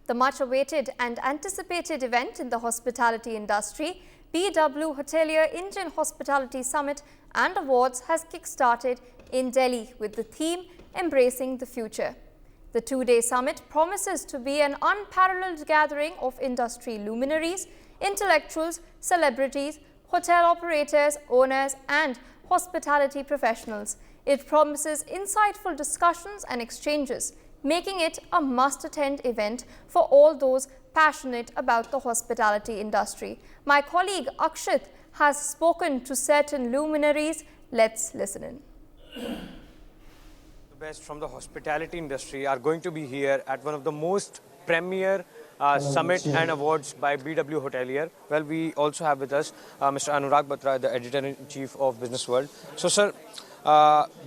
The much-awaited and anticipated event in the hospitality industry, BW Hotelier Indian Hospitality Summit and Awards has kick-started in Delhi with the theme Embracing the Future. The two-day summit promises to be an unparalleled gathering of industry luminaries, intellectuals, celebrities, hotel operators, owners and hospitality professionals. It promises insightful discussions and exchanges, making it a must-attend event for all those passionate about the hospitality industry. My colleague Akshit has spoken to certain luminaries. Let's listen in. The best from the hospitality industry are going to be here at one of the most premier summit and awards by BW Hotelier. Well, we also have with us Mr. Anurag Batra, the editor-in-chief of Business World. So, sir,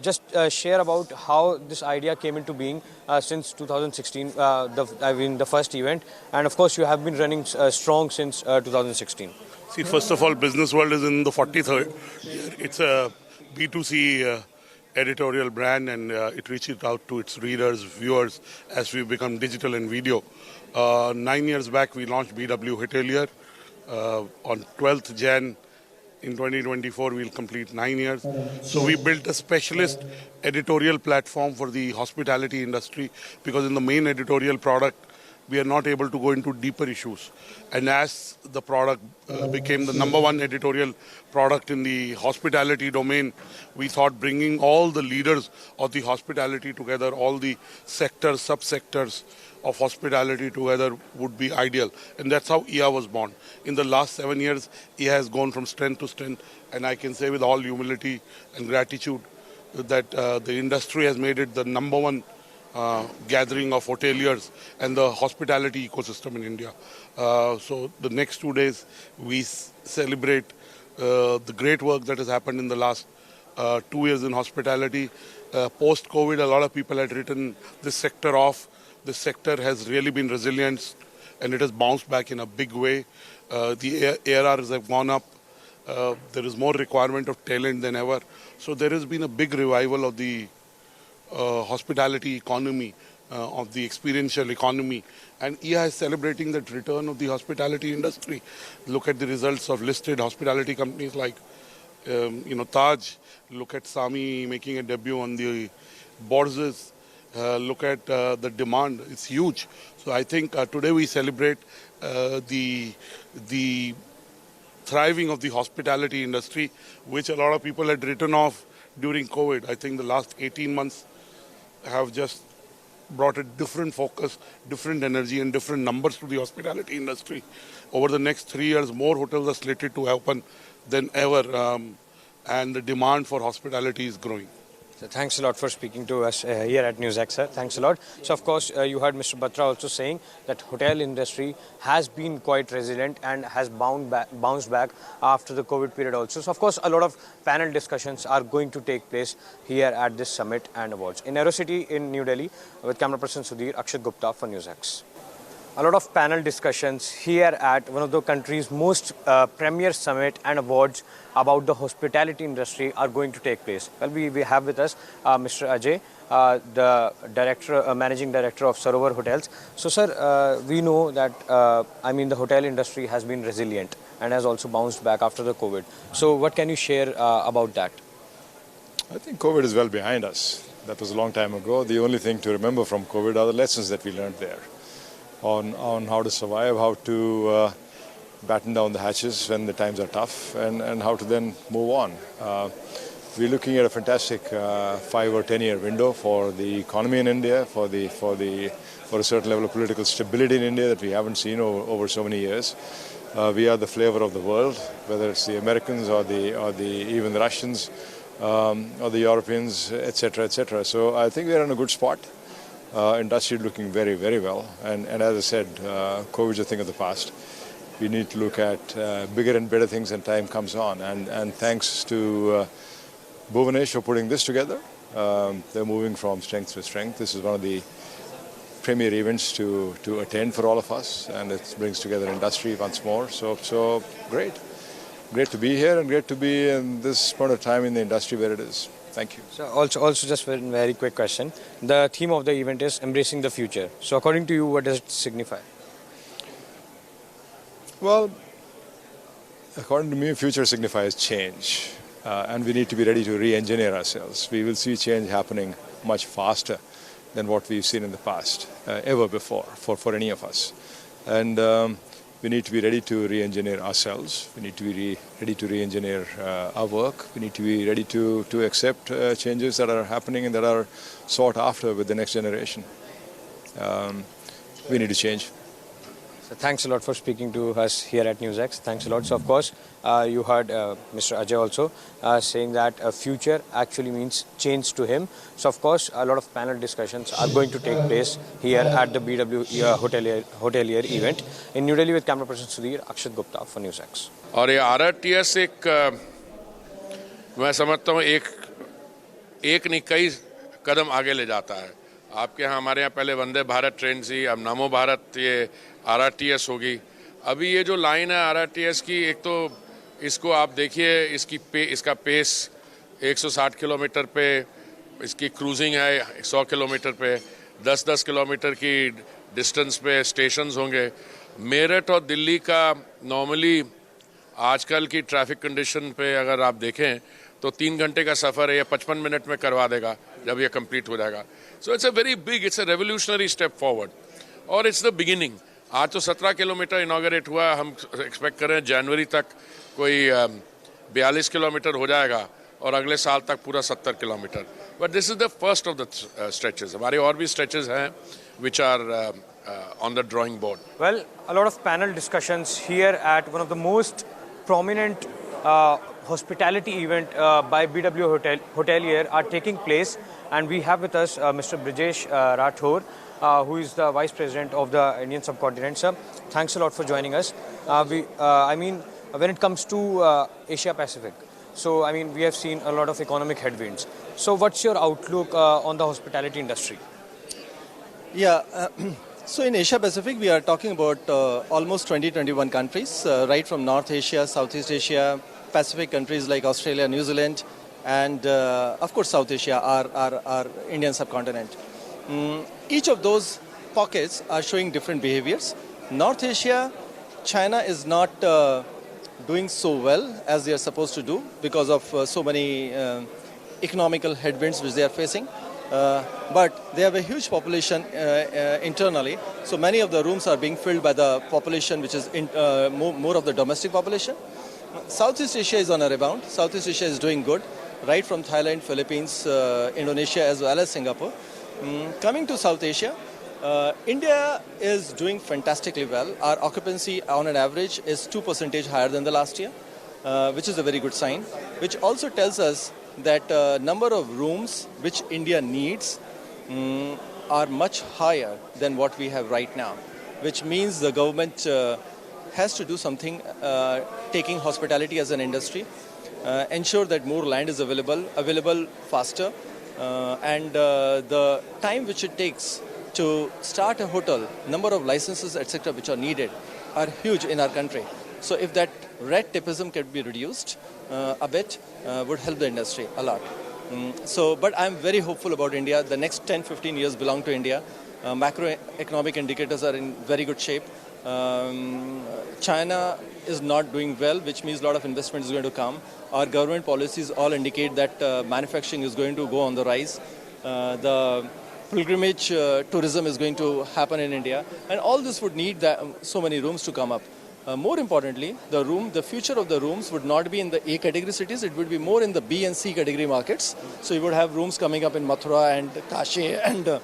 just share about how this idea came into being since 2016, the first event, and of course you have been running strong since 2016. See, first of all, Business World is in the 43rd year. It's a B2C editorial brand, and it reaches out to its readers, viewers, as we become digital and video. 9 years back, we launched BW Hotelier. On 12th Jan in 2024, we'll complete 9 years. So we built a specialist editorial platform for the hospitality industry, because in the main editorial product, we are not able to go into deeper issues. And as the product became the #1 editorial product in the hospitality domain, we thought bringing all the leaders of the hospitality together, all the sectors, subsectors of hospitality together would be ideal. And that's how IHA was born. In the last 7 years, IHA has gone from strength to strength. And I can say with all humility and gratitude that the industry has made it the #1 gathering of hoteliers and the hospitality ecosystem in India. So the next 2 days, we celebrate the great work that has happened in the last 2 years in hospitality. Post-COVID, a lot of people had written this sector off. This sector has really been resilient, and it has bounced back in a big way. The ARRs have gone up. There is more requirement of talent than ever. So there has been a big revival of the hospitality economy, of the experiential economy. And IHA is celebrating that return of the hospitality industry. Look at the results of listed hospitality companies like, Taj. Look at Sami making a debut on the bourses. Look at the demand. It's huge. So I think today we celebrate the thriving of the hospitality industry, which a lot of people had written off during COVID. I think the last 18 months have just brought a different focus, different energy and different numbers to the hospitality industry. Over the next 3 years, more hotels are slated to open than ever, and the demand for hospitality is growing. So thanks a lot for speaking to us here at NewsX, sir. Thanks a lot. So, of course, you heard Mr. Batra also saying that hotel industry has been quite resilient and has bounced back after the COVID period also. So, of course, a lot of panel discussions are going to take place here at this summit and awards. In Aero City in New Delhi, with camera person Sudhir, Akshit Gupta for NewsX. A lot of panel discussions here at one of the country's most premier summit and awards about the hospitality industry are going to take place. Well, we have with us Mr. Ajay, the managing director of Sarovar Hotels. So, sir, we know that the hotel industry has been resilient and has also bounced back after the COVID. So, what can you share about that? I think COVID is well behind us. That was a long time ago. The only thing to remember from COVID are the lessons that we learned there on how to survive, how to batten down the hatches when the times are tough, and how to then move on. We're looking at a fantastic 5 or 10 year window for the economy in India, for a certain level of political stability in India that we haven't seen over so many years. We are the flavor of the world, whether it's the Americans or even the Russians or the Europeans, etc., etc. So I think we're in a good spot. Industry looking very, very well. And as I said, COVID is a thing of the past. We need to look at bigger and better things as time comes on. And thanks to Bhuvanesh for putting this together. They're moving from strength to strength. This is one of the premier events to attend for all of us, and it brings together industry once more. So great. Great to be here and great to be in this point of time in the industry where it is. Thank you. So also just a very quick question. The theme of the event is embracing the future. So according to you, what does it signify? Well, according to me, future signifies change, and we need to be ready to re-engineer ourselves. We will see change happening much faster than what we've seen in the past, ever before, for any of us. And we need to be ready to re-engineer ourselves. We need to be ready to re-engineer our work. We need to be ready to accept changes that are happening and that are sought after with the next generation. We need to change. So thanks a lot for speaking to us here at NewsX. Thanks a lot. So of course, you heard Mr. Ajay also saying that future actually means change to him. So of course, a lot of panel discussions are going to take place here at the BW Hotelier event in New Delhi with camera person Sudhir, Akshat Gupta for NewsX. और ये RRTS एक मैं समझता हूँ एक नहीं कई कदम आगे ले जाता है. आपके यहाँ हमारे यहाँ पहले वंदे भारत ट्रेन थी, अब नमो भारत ये RRTS होगी. अभी ये जो लाइन है RRTS की, एक तो इसको आप देखिए इसका पेस 160 किलोमीटर पे, इसकी क्रूजिंग है 100 किलोमीटर पे, 10-10 किलोमीटर की डिस्टेंस पे स्टेशंस होंगे. मेरठ और दिल्ली का नॉर्मली आजकल की ट्रैफिक कंडीशन पे अगर आप देखें तो 3 घंटे का सफ़र है, ये 55 मिनट में करवा देगा जब ये कंप्लीट हो जाएगा. So it's a very big, it's a revolutionary step forward और इट्स द बिगिनिंग. आज तो 17 किलोमीटर इनॉग्रेट हुआ, हम एक्सपेक्ट कर रहे हैं जनवरी तक कोई 42 किलोमीटर हो जाएगा और अगले साल तक पूरा 70 kilometre. But this is the first of the stretches. हमारे और भी स्ट्रेचेस हैं which are on the drawing board. Well, a lot of panel discussions here at one of the most prominent hospitality event by BW Hotelier are taking place, and we have with us Mr. Brijesh Rathore, who is the Vice President of the Indian subcontinent. Sir, thanks a lot for joining us. When it comes to Asia Pacific, so we have seen a lot of economic headwinds. So what's your outlook on the hospitality industry? Yeah. So in Asia Pacific, we are talking about almost 20-21 countries, right from North Asia, Southeast Asia, Pacific countries like Australia, New Zealand, and of course South Asia, our Indian subcontinent. Each of those pockets are showing different behaviors. North Asia, China is not doing so well as they are supposed to do because of so many economical headwinds which they are facing. But they have a huge population internally, so many of the rooms are being filled by the population which is more of the domestic population. Southeast Asia is on a rebound. Southeast Asia is doing good, right from Thailand, Philippines, Indonesia as well as Singapore. Coming to South Asia, India is doing fantastically well. Our occupancy on an average is 2% higher than the last year, which is a very good sign, which also tells us that number of rooms which India needs are much higher than what we have right now, which means the government has to do something, taking hospitality as an industry, ensure that more land is available faster, and the time which it takes to start a hotel, number of licenses, etc., which are needed are huge in our country. So if that red tapeism can be reduced a bit, would help the industry a lot. But I'm very hopeful about India. The next 10-15 years belong to India. Macroeconomic indicators are in very good shape. China is not doing well, which means a lot of investment is going to come. Our government policies all indicate that manufacturing is going to go on the rise. The pilgrimage tourism is going to happen in India, and all this would need so many rooms to come up. More importantly, the future of the rooms would not be in the A category cities, it would be more in the B and C category markets. So you would have rooms coming up in Mathura and Kashi and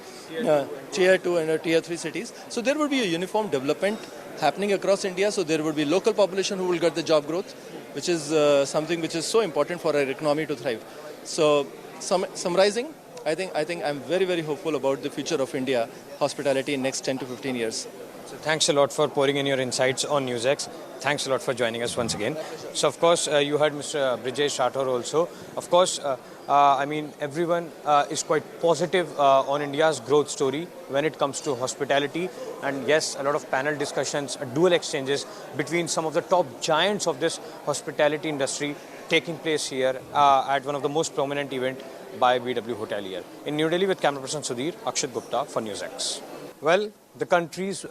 Tier 2 and Tier 3 cities. So there would be a uniform development happening across India. So there would be local population who will get the job growth, which is something which is so important for our economy to thrive. So summarizing, I think I'm very, very hopeful about the future of India hospitality in next 10 to 15 years. So thanks a lot for pouring in your insights on NewsX. Thanks a lot for joining us once again. So of course, you heard Mr. Brijesh Rathore also. Of course, everyone is quite positive on India's growth story when it comes to hospitality. And yes, a lot of panel discussions, dual exchanges between some of the top giants of this hospitality industry taking place here at one of the most prominent event by BW Hotelier. In New Delhi with camera person Sudhir, Akshat Gupta for NewsX. Well, the country's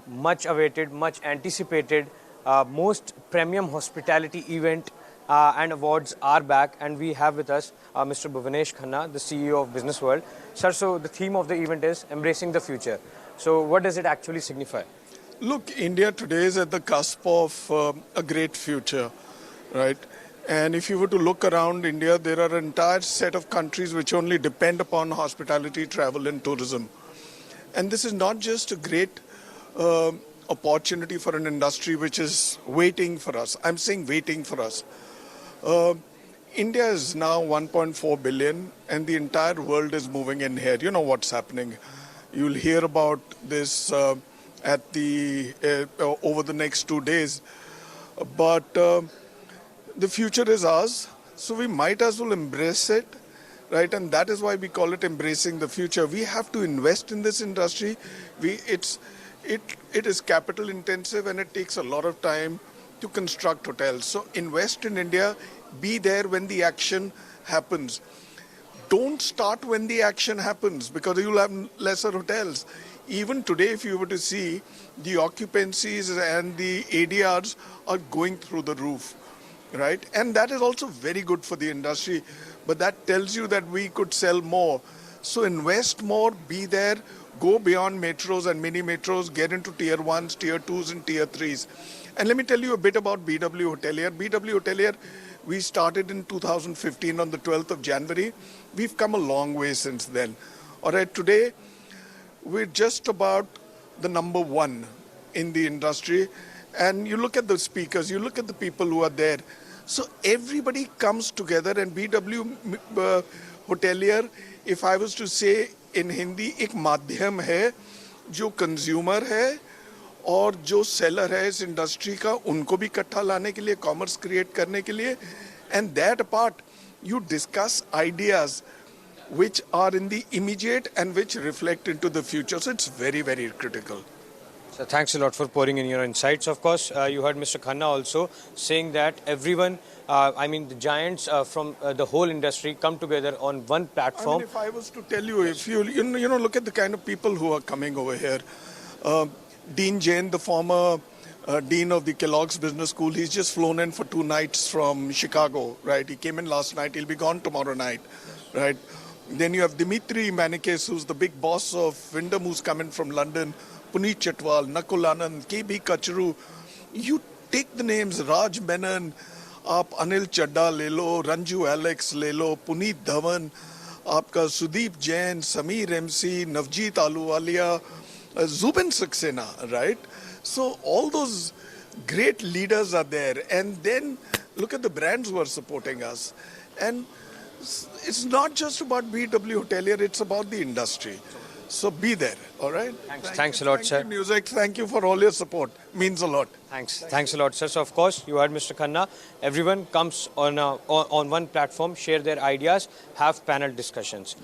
much awaited, much anticipated, most premium hospitality event and awards are back, and we have with us Mr. Bhuvanesh Khanna, the CEO of Business World. Sir, so the theme of the event is Embracing the Future. So what does it actually signify? Look, India today is at the cusp of a great future, right? And if you were to look around India, there are an entire set of countries which only depend upon hospitality, travel and tourism. And this is not just a great opportunity for an industry which is waiting for us. I'm saying waiting for us. India is now 1.4 billion and the entire world is moving in here. You know what's happening. You'll hear about this at the over the next 2 days. But the future is ours, so we might as well embrace it, right? And that is why we call it embracing the future. We have to invest in this industry. It is capital intensive and it takes a lot of time to construct hotels. So invest in India, be there when the action happens. Don't start when the action happens because you'll have lesser hotels. Even today, if you were to see, the occupancies and the ADRs are going through the roof, right? And that is also very good for the industry. But that tells you that we could sell more. So invest more, be there, go beyond metros and mini metros, get into tier 1s, tier 2s and tier 3s. And let me tell you a bit about BW Hotelier. BW Hotelier, we started in 2015 on the 12th of January. We've come a long way since then. All right, today, we're just about the number one in the industry. And you look at the speakers, you look at the people who are there. So everybody comes together and BW Hotelier, if I was to say in Hindi, एक माध्यम है जो consumer है और जो seller है इस industry का उनको भी इकट्ठा लाने के लिए कॉमर्स क्रिएट करने के लिए and that apart you discuss ideas which are in the immediate and which reflect into the future. So it's very, very critical. So thanks a lot for pouring in your insights. Of course, you heard Mr. Khanna also saying that everyone, the giants from the whole industry come together on one platform. I mean, if I was to tell you, if you look at the kind of people who are coming over here. Dean Jain, the former dean of the Kellogg's Business School, he's just flown in for 2 nights from Chicago, right? He came in last night, he'll be gone tomorrow night, right? Then you have Dimitri Manikis, who's the big boss of Wyndham, who's coming from London. Puneet Chatwal, Nakul Anand, KB Kacharu. You take the names Raj Menon, आप Anil Chadda ले लो, Ranju Alex ले लो, Puneet Dhawan, आपका Sudeep Jain, Sameer MC, Navjeet Ahluwalia, Zubin Saxena, right? So all those great leaders are there. And then look at the brands who are supporting us. And it's not just about BW Hotelier, it's about the industry. So be there, all right? Thanks a lot, sir. Thank you, NewsX. Thank you for all your support. Means a lot. Thanks a lot, sir. So, of course, you heard Mr. Khanna. Everyone comes on one platform, share their ideas, have panel discussions.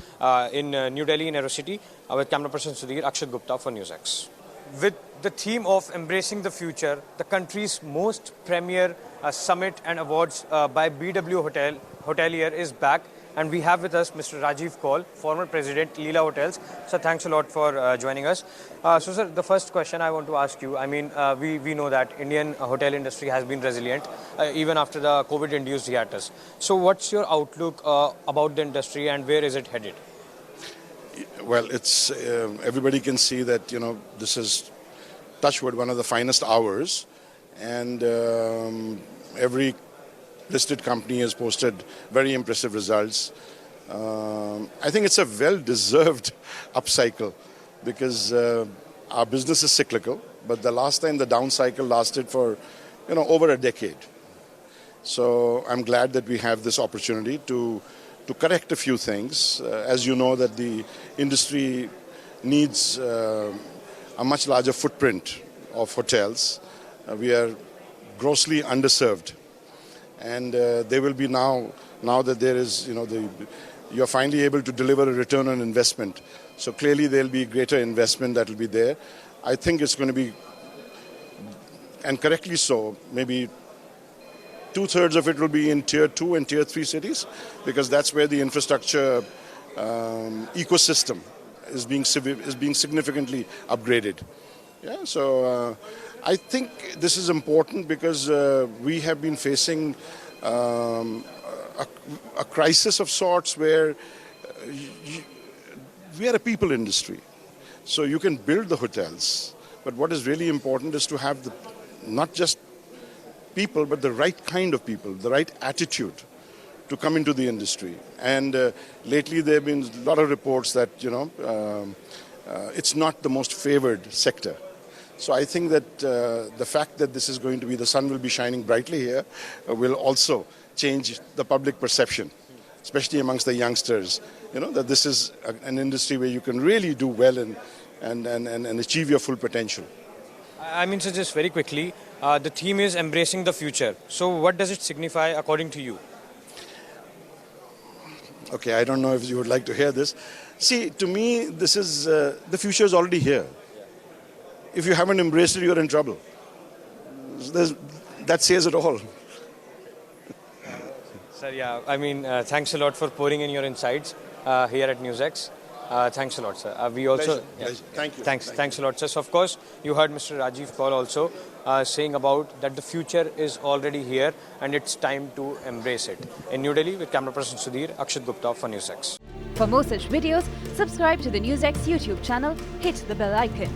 In New Delhi, in Aerocity, with camera person Sudhir, Akshat Gupta for NewsX. With the theme of Embracing the Future, the country's most premier summit and awards by BW Hotelier is back. And we have with us Mr. Rajiv Kaul, former president, Leela Hotels. Sir, thanks a lot for joining us. So, sir, the first question I want to ask you, we know that Indian hotel industry has been resilient even after the COVID-induced hiatus. So, what's your outlook about the industry and where is it headed? Well, it's everybody can see that, this is, touch wood, one of the finest hours. And every listed company has posted very impressive results. I think it's a well-deserved upcycle because our business is cyclical, but the last time the down cycle lasted for, over a decade. So I'm glad that we have this opportunity to correct a few things. As you know, that the industry needs a much larger footprint of hotels. We are grossly underserved. And there will be now that there is, you're finally able to deliver a return on investment. So clearly there'll be greater investment that will be there. I think it's going to be, and correctly so, maybe 2/3 of it will be in tier 2 and tier 3 cities, because that's where the infrastructure ecosystem is being significantly upgraded. Yeah, so I think this is important because we have been facing a crisis of sorts where we are a people industry. So you can build the hotels, but what is really important is to have not just people, but the right kind of people, the right attitude to come into the industry. And lately there have been a lot of reports that, it's not the most favored sector. So I think that the fact that this is going to be, the sun will be shining brightly here, will also change the public perception, especially amongst the youngsters, that this is an industry where you can really do well and achieve your full potential. I mean, so just very quickly, the theme is embracing the future. So what does it signify according to you? Okay, I don't know if you would like to hear this. See, to me, this is, the future is already here. If you haven't embraced it, you're in trouble. That says it all. Sir, yeah, I mean, thanks a lot for pouring in your insights here at NewsX. Thanks a lot, sir. We also, Pleasure. Thank you. Thanks a lot, sir. So, of course, you heard Mr. Rajiv Kaul also saying about that the future is already here and it's time to embrace it. In New Delhi, with camera person Sudhir, Akshat Gupta for NewsX. For more such videos, subscribe to the NewsX YouTube channel, hit the bell icon.